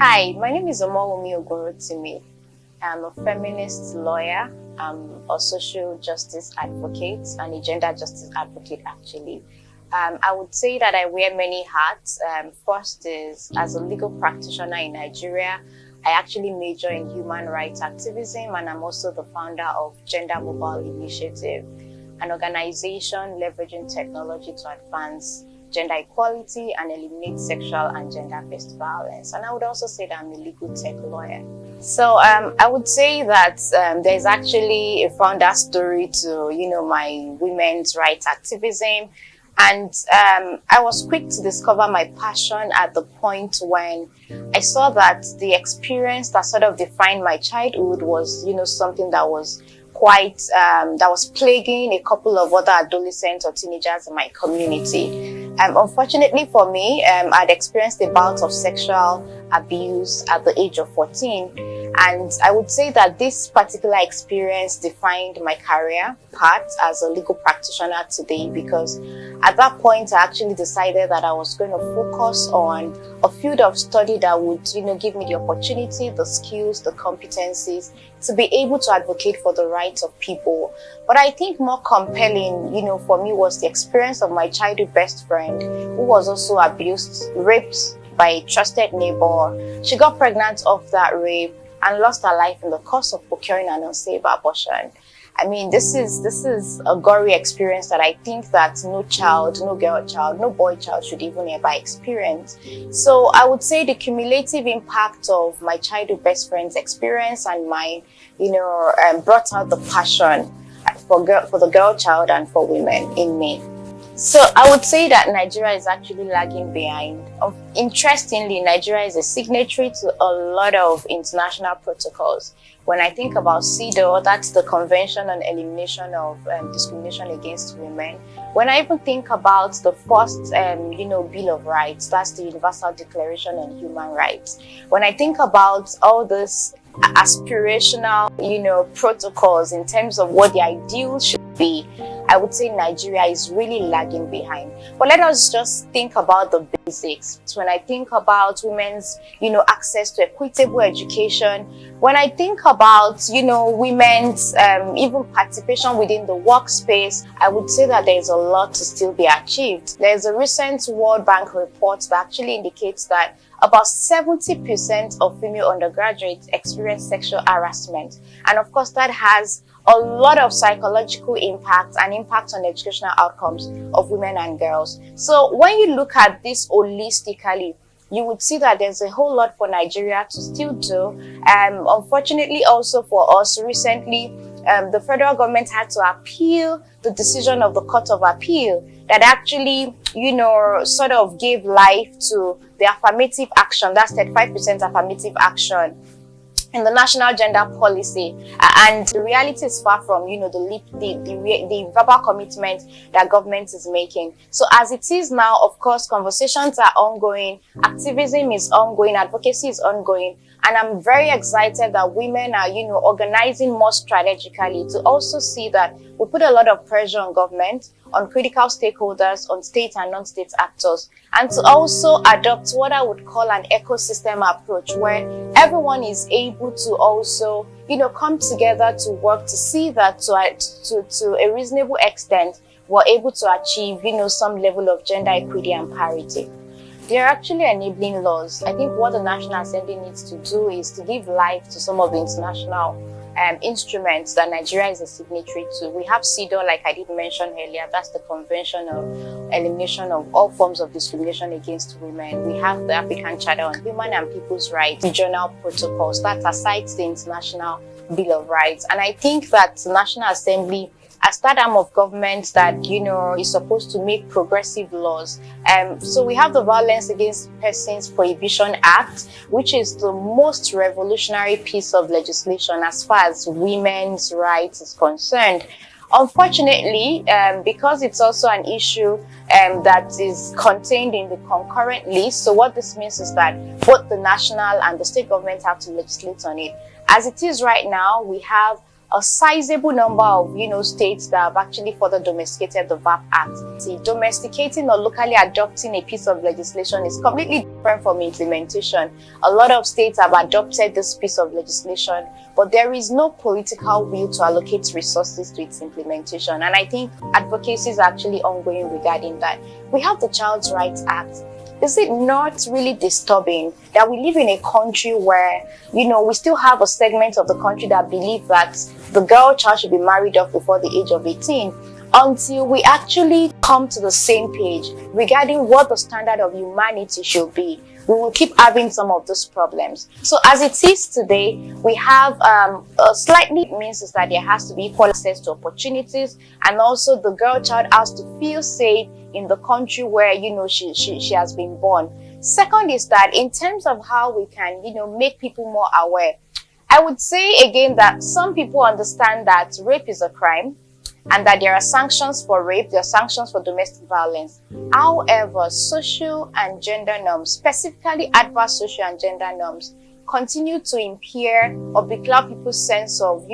Hi, my name is Ogunrotimi. I'm a feminist lawyer, a social justice advocate, and a gender justice advocate, actually. I would say that I wear many hats. First is, as a legal practitioner in Nigeria, I actually major in human rights activism, and I'm also the founder of Gender Mobile Initiative, an organization leveraging technology to advance gender equality and eliminate sexual and gender-based violence. And I would also say that I'm a legal tech lawyer. So I would say that there's actually a founder story to, my women's rights activism. And I was quick to discover my passion at the point when I saw that the experience that sort of defined my childhood was, something that was that was plaguing a couple of other adolescents or teenagers in my community. Unfortunately for me, I'd experienced a bout of sexual abuse at the age of 14. And I would say that this particular experience defined my career path as a legal practitioner today, because at that point, I actually decided that I was going to focus on a field of study that would, give me the opportunity, the skills, the competencies to be able to advocate for the rights of people. But I think more compelling, for me was the experience of my childhood best friend who was also abused, raped by a trusted neighbor. She got pregnant of that rape and lost her life in the course of procuring an unsafe abortion. I mean, this is a gory experience that I think that no child, no girl child, no boy child should even ever experience. So I would say the cumulative impact of my childhood best friend's experience and mine, brought out the passion for the girl child and for women in me. So I would say that Nigeria is actually lagging behind. Interestingly, Nigeria is a signatory to a lot of international protocols. When I think about CEDAW, that's the Convention on Elimination of Discrimination Against Women. When I even think about the first, Bill of Rights, that's the Universal Declaration on Human Rights. When I think about all this aspirational, protocols in terms of what the ideal should be, I would say Nigeria is really lagging behind. But let us just think about the basics. So when I think about women's, access to equitable education, when I think about, women's even participation within the workspace, I would say that there's a lot to still be achieved. There's a recent World Bank report that actually indicates that about 70% of female undergraduates experience sexual harassment. And of course, that has a lot of psychological impact and impact on educational outcomes of women and girls. So when you look at this holistically, you would see that there's a whole lot for Nigeria to still do. Unfortunately, also for us, recently, the federal government had to appeal the decision of the Court of Appeal that actually, sort of gave life to the affirmative action, that's 35% affirmative action in the national gender policy. And the reality is far from, the verbal commitment that government is making. So as it is now, of course, conversations are ongoing, activism is ongoing, advocacy is ongoing. And I'm very excited that women are, organizing more strategically to also see that we put a lot of pressure on government, on critical stakeholders, on state and non-state actors, and to also adopt what I would call an ecosystem approach where everyone is able to also, come together to work to see that to a reasonable extent, we're able to achieve, some level of gender equity and parity. They're actually enabling laws. I think what the National Assembly needs to do is to give life to some of the international instruments that Nigeria is a signatory to. We have CEDAW, like I did mention earlier, that's the Convention of Elimination of All Forms of Discrimination Against Women. We have the African Charter on Human and People's Rights, regional protocols, that aside the International Bill of Rights. And I think that the National Assembly, as that arm of government that, is supposed to make progressive laws. So we have the Violence Against Persons Prohibition Act, which is the most revolutionary piece of legislation as far as women's rights is concerned. Unfortunately, because it's also an issue that is contained in the concurrent list, so what this means is that both the national and the state government have to legislate on it. As it is right now, we have a sizable number of, states that have actually further domesticated the VAP Act. See, domesticating or locally adopting a piece of legislation is completely different from implementation. A lot of states have adopted this piece of legislation, but there is no political will to allocate resources to its implementation. And I think advocacy is actually ongoing regarding that. We have the Child Rights Act. Is it not really disturbing that we live in a country where, we still have a segment of the country that believe that the girl child should be married off before the age of 18, until we actually come to the same page regarding what the standard of humanity should be? We will keep having some of those problems. So as it is today, we have slightly means is that there has to be equal access to opportunities, and also the girl child has to feel safe in the country where, she has been born. Second is that in terms of how we can, make people more aware, I would say again that some people understand that rape is a crime and that there are sanctions for rape, there are sanctions for domestic violence. However, social and gender norms, specifically adverse social and gender norms, continue to impair or becloud people's sense of,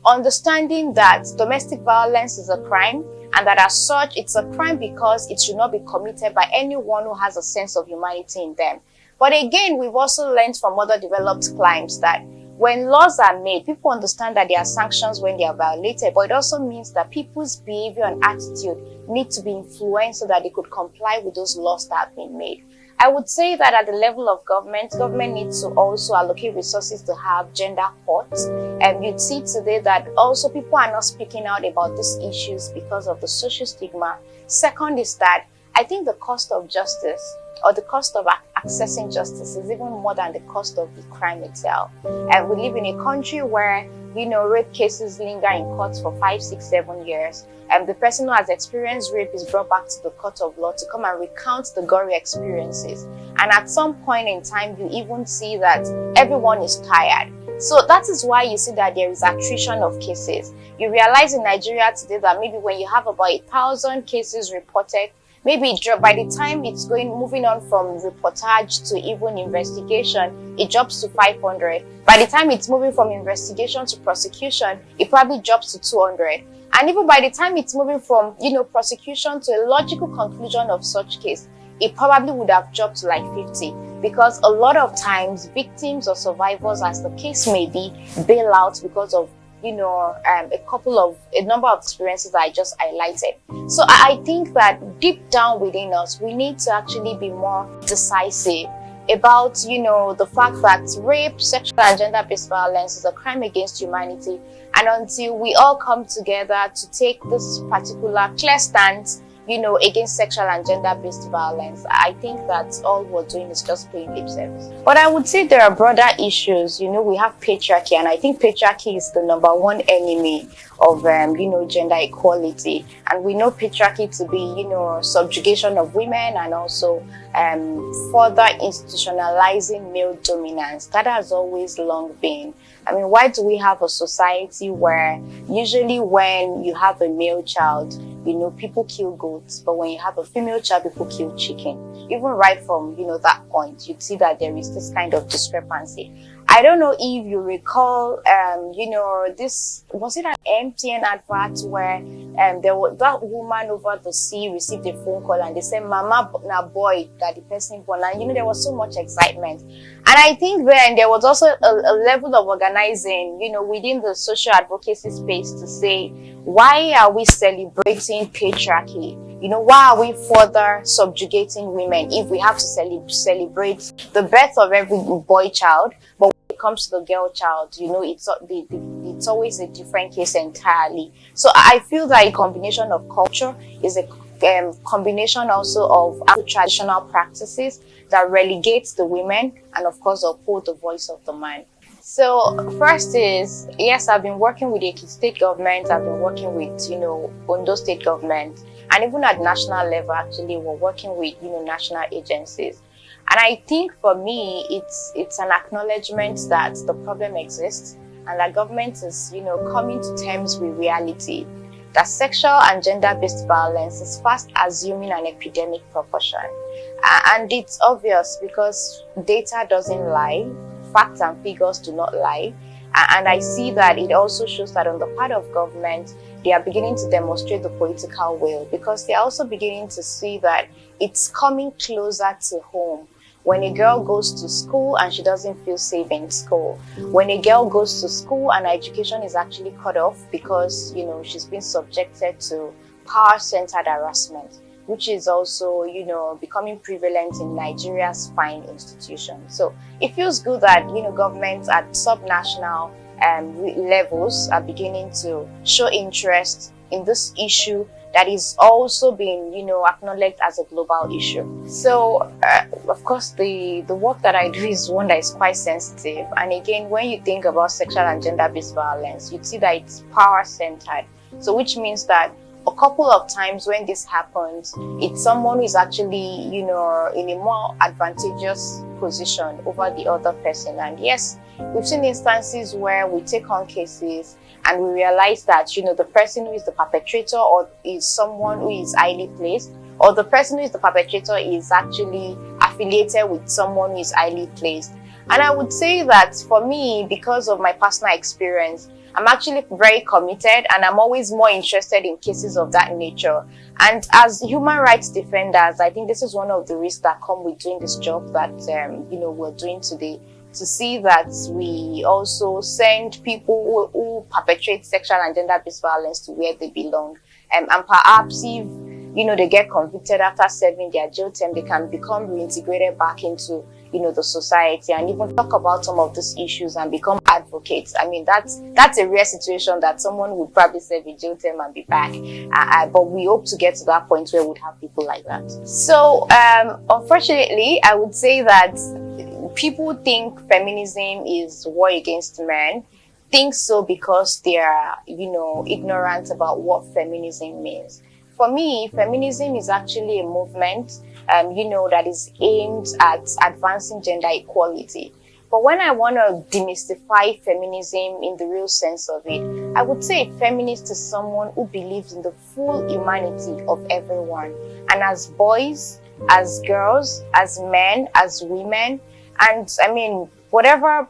understanding that domestic violence is a crime, and that as such, it's a crime because it should not be committed by anyone who has a sense of humanity in them. But again, we've also learned from other developed climes that when laws are made, people understand that there are sanctions when they are violated, but it also means that people's behavior and attitude need to be influenced so that they could comply with those laws that have been made. I would say that at the level of government needs to also allocate resources to have gender courts. And you'd see today that also people are not speaking out about these issues because of the social stigma. Second is that I think the cost of justice or the cost of accessing justice is even more than the cost of the crime itself. And we live in a country where, rape cases linger in courts for 5, 6, 7 years. And the person who has experienced rape is brought back to the court of law to come and recount the gory experiences. And at some point in time, you even see that everyone is tired. So that is why you see that there is attrition of cases. You realize in Nigeria today that maybe when you have about 1,000 cases reported, maybe by the time it's moving on from reportage to even investigation, it drops to 500. By the time it's moving from investigation to prosecution, it probably drops to 200. And even by the time it's moving from, prosecution to a logical conclusion of such case, it probably would have dropped to like 50. Because a lot of times, victims or survivors, as the case may be, bail out because of a number of experiences that I just highlighted. So I think that deep down within us, we need to actually be more decisive about, the fact that rape, sexual and gender-based violence is a crime against humanity. And until we all come together to take this particular clear stance, against sexual and gender-based violence, I think that all we're doing is just paying lip service. But I would say there are broader issues. We have patriarchy, and I think patriarchy is the number one enemy of, gender equality. And we know patriarchy to be, subjugation of women and also further institutionalizing male dominance. That has always long been. I mean, why do we have a society where usually when you have a male child, people kill goats, but when you have a female child, people kill chicken? Even right from, that point, you'd see that there is this kind of discrepancy. I don't know if you recall, this, was it an MTN advert where there was that woman over the sea received a phone call and they said, Mama, na boy, that the person born. And, there was so much excitement. And I think then there was also a level of organizing, within the social advocacy space to say, why are we celebrating patriarchy? Why are we further subjugating women if we have to celebrate the birth of every boy child? But when it comes to the girl child, it's always a different case entirely. So I feel that a combination of culture is a combination also of traditional practices that relegates the women and of course uphold the voice of the man. So first is, yes, I've been working with the state government, I've been working with, Ondo state government, and even at national level, actually, we're working with, national agencies. And I think for me, it's an acknowledgement that the problem exists and that government is, coming to terms with reality, that sexual and gender-based violence is fast assuming an epidemic proportion. And it's obvious because data doesn't lie, facts and figures do not lie. And I see that it also shows that on the part of government, they are beginning to demonstrate the political will, because they are also beginning to see that it's coming closer to home. When a girl goes to school and she doesn't feel safe in school, when a girl goes to school and her education is actually cut off because, she's been subjected to power-centered harassment, which is also, becoming prevalent in Nigeria's fine institutions. So it feels good that, governments at subnational levels are beginning to show interest in this issue that is also being, acknowledged as a global issue. So, of course, the work that I do is one that is quite sensitive. And again, when you think about sexual and gender-based violence, you see that it's power-centered. So, which means that a couple of times when this happens, it's someone who is actually, in a more advantageous position over the other person. And yes, we've seen instances where we take on cases and we realize that, the person who is the perpetrator or is someone who is highly placed, or the person who is the perpetrator is actually affiliated with someone who is highly placed. And I would say that for me, because of my personal experience, I'm actually very committed and I'm always more interested in cases of that nature. And as human rights defenders, I think this is one of the risks that come with doing this job that, we're doing today, to see that we also send people who perpetrate sexual and gender-based violence to where they belong. And perhaps if, they get convicted after serving their jail term, they can become reintegrated back into, the society and even talk about some of these issues and become advocates. I mean, that's a rare situation that someone would probably serve a jail term and be back. But we hope to get to that point where we'd have people like that. So, unfortunately, I would say that people think feminism is war against men. Think so because they are, ignorant about what feminism means. For me, feminism is actually a movement, that is aimed at advancing gender equality. But when I want to demystify feminism in the real sense of it, I would say a feminist is someone who believes in the full humanity of everyone. And as boys, as girls, as men, as women, and I mean, whatever,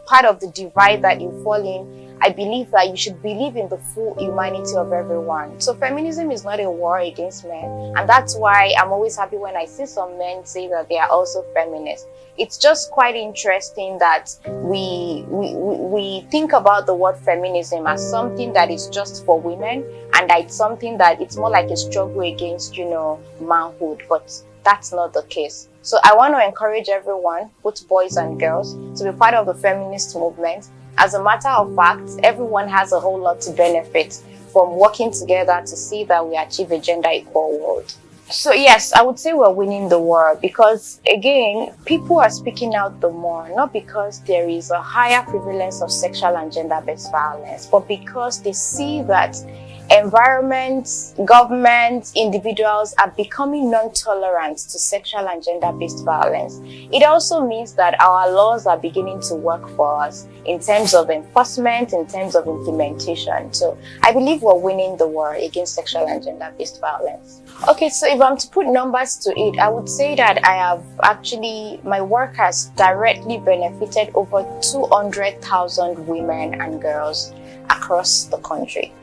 part of the divide that you fall in, I believe that you should believe in the full humanity of everyone. So feminism is not a war against men. And that's why I'm always happy when I see some men say that they are also feminists. It's just quite interesting that we think about the word feminism as something that is just for women, and that it's something that it's more like a struggle against, manhood. But that's not the case. So I want to encourage everyone, both boys and girls, to be part of the feminist movement. As a matter of fact, everyone has a whole lot to benefit from working together to see that we achieve a gender equal world. So yes, I would say we're winning the war because, again, people are speaking out the more, not because there is a higher prevalence of sexual and gender-based violence, but because they see that environments, governments, individuals are becoming non-tolerant to sexual and gender-based violence. It also means that our laws are beginning to work for us in terms of enforcement, in terms of implementation. So I believe we're winning the war against sexual and gender-based violence. Okay, so if I'm to put numbers to it, I would say that my work has directly benefited over 200,000 women and girls across the country.